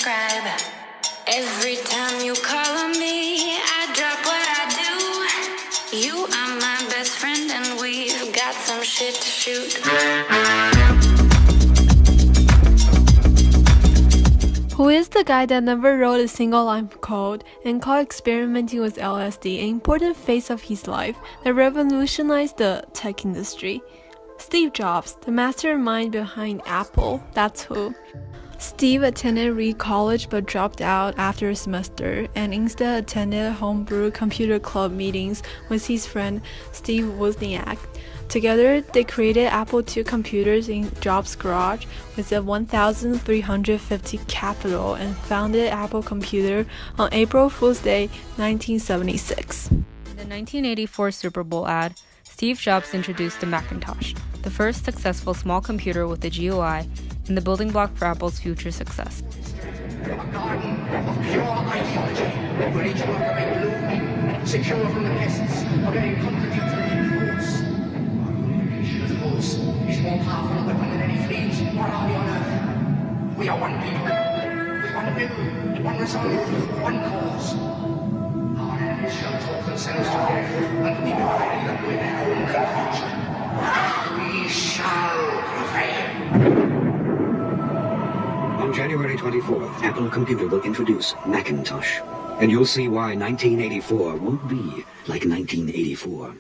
describe. Every time you call on me, I drop what I do. You are my best friend and we've got some shit to shoot. Who is the guy that never wrote a single line of code and called experimenting with LSD an important phase of his life that revolutionized the tech industry? Steve Jobs, the mastermind behind Apple, that's who. Steve attended Reed College but dropped out after a semester and instead attended homebrew computer club meetings with his friend Steve Wozniak. Together, they created Apple II computers in Jobs' garage with a 1,350 capital and founded Apple Computer on April Fool's Day, 1976. In the 1984 Super Bowl ad, Steve Jobs introduced the Macintosh, the first successful small computer with a GUI and the building block for Apple's future success. A garden of pure ideology, ready to welcome a bloom, secure from the pests of any contradictory force. Our force is more powerful a weapon than any fleet or army on earth. We are one people, with one will, one resolve, one cause. Our enemies shall talk themselves to death, and we will fight them with their own confusion. We shall prevail. On January 24th, Apple Computer will introduce Macintosh, and you'll see why 1984 won't be like 1984.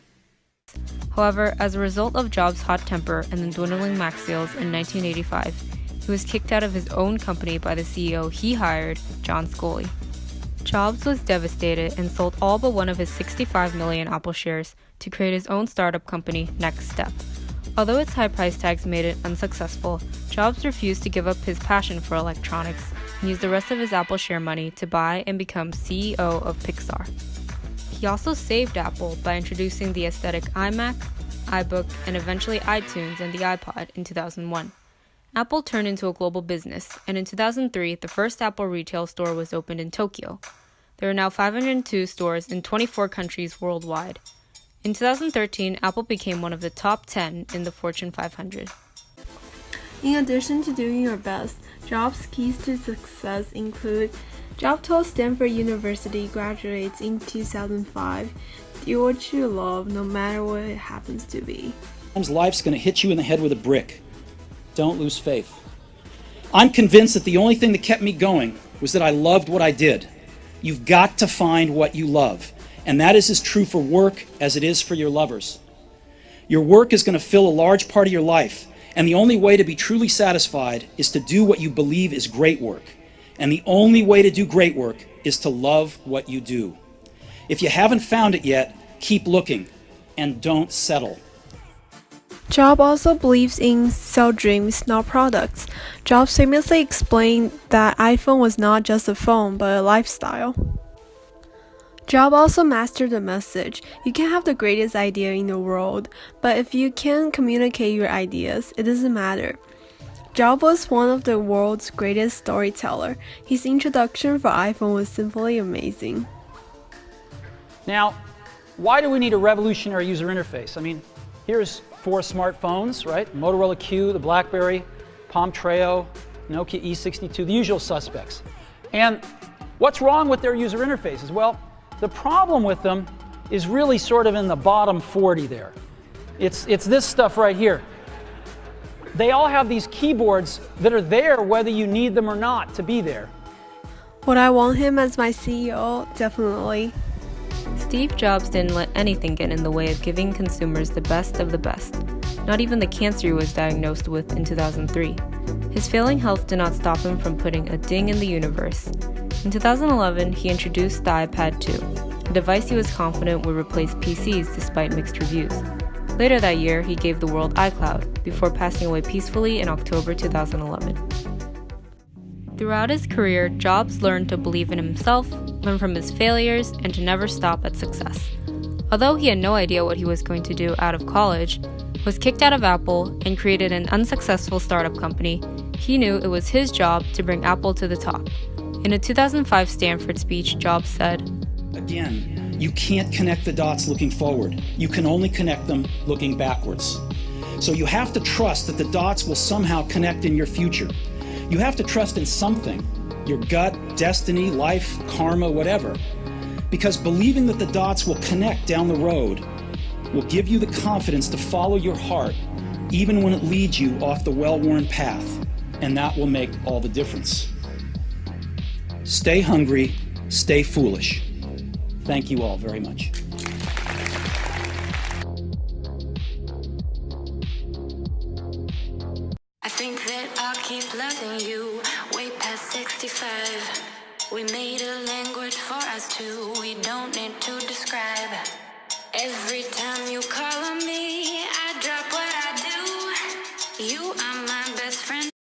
However, as a result of Jobs' hot temper and the dwindling Mac sales in 1985, he was kicked out of his own company by the CEO he hired, John Sculley. Jobs was devastated and sold all but one of his 65 million Apple shares to create his own startup company, Next Step. Although its high price tags made it unsuccessful, Jobs refused to give up his passion for electronics and used the rest of his Apple share money to buy and become CEO of Pixar. He also saved Apple by introducing the aesthetic iMac, iBook, and eventually iTunes and the iPod in 2001. Apple turned into a global business, and in 2003, the first Apple retail store was opened in Tokyo. There are now 502 stores in 24 countries worldwide. In 2013, Apple became one of the top 10 in the Fortune 500. In addition to doing your best, Jobs' keys to success include Jobs told Stanford University graduates in 2005, do what you love no matter what it happens to be. Life's going to hit you in the head with a brick. Don't lose faith. I'm convinced that the only thing that kept me going was that I loved what I did. You've got to find what you love. And that is as true for work as it is for your lovers. Your work is going to fill a large part of your life, and the only way to be truly satisfied is to do what you believe is great work. And the only way to do great work is to love what you do. If you haven't found it yet, keep looking, and don't settle. Jobs also believes in sell dreams, not products. Jobs famously explained that iPhone was not just a phone, but a lifestyle. Jobs also mastered the message. You can have the greatest idea in the world, but if you can't communicate your ideas, it doesn't matter. Jobs was one of the world's greatest storytellers. His introduction for iPhone was simply amazing. Now, why do we need a revolutionary user interface? I mean, here's 4 smartphones, right? Motorola Q, the BlackBerry, Palm Treo, Nokia E62, the usual suspects. And what's wrong with their user interfaces? Well, the problem with them is really sort of in the bottom 40 there. It's this stuff right here. They all have these keyboards that are there whether you need them or not to be there. Would I want him as my CEO? Definitely. Steve Jobs didn't let anything get in the way of giving consumers the best of the best, not even the cancer he was diagnosed with in 2003. His failing health did not stop him from putting a ding in the universe. In 2011, he introduced the iPad 2, a device he was confident would replace PCs despite mixed reviews. Later that year, he gave the world iCloud, before passing away peacefully in October 2011. Throughout his career, Jobs learned to believe in himself, learn from his failures, and to never stop at success. Although he had no idea what he was going to do out of college, was kicked out of Apple, and created an unsuccessful startup company, he knew it was his job to bring Apple to the top. In a 2005 Stanford speech, Jobs said, Again, you can't connect the dots looking forward. You can only connect them looking backwards. So you have to trust that the dots will somehow connect in your future. You have to trust in something. your gut, destiny, life, karma, whatever. Because believing that the dots will connect down the road will give you the confidence to follow your heart even when it leads you off the well-worn path, and that will make all the difference. Stay hungry, stay foolish. Thank you all very much. I think that I'll keep loving you way past 65. We made a language for us two, we don't need to describe. Every time you call on me,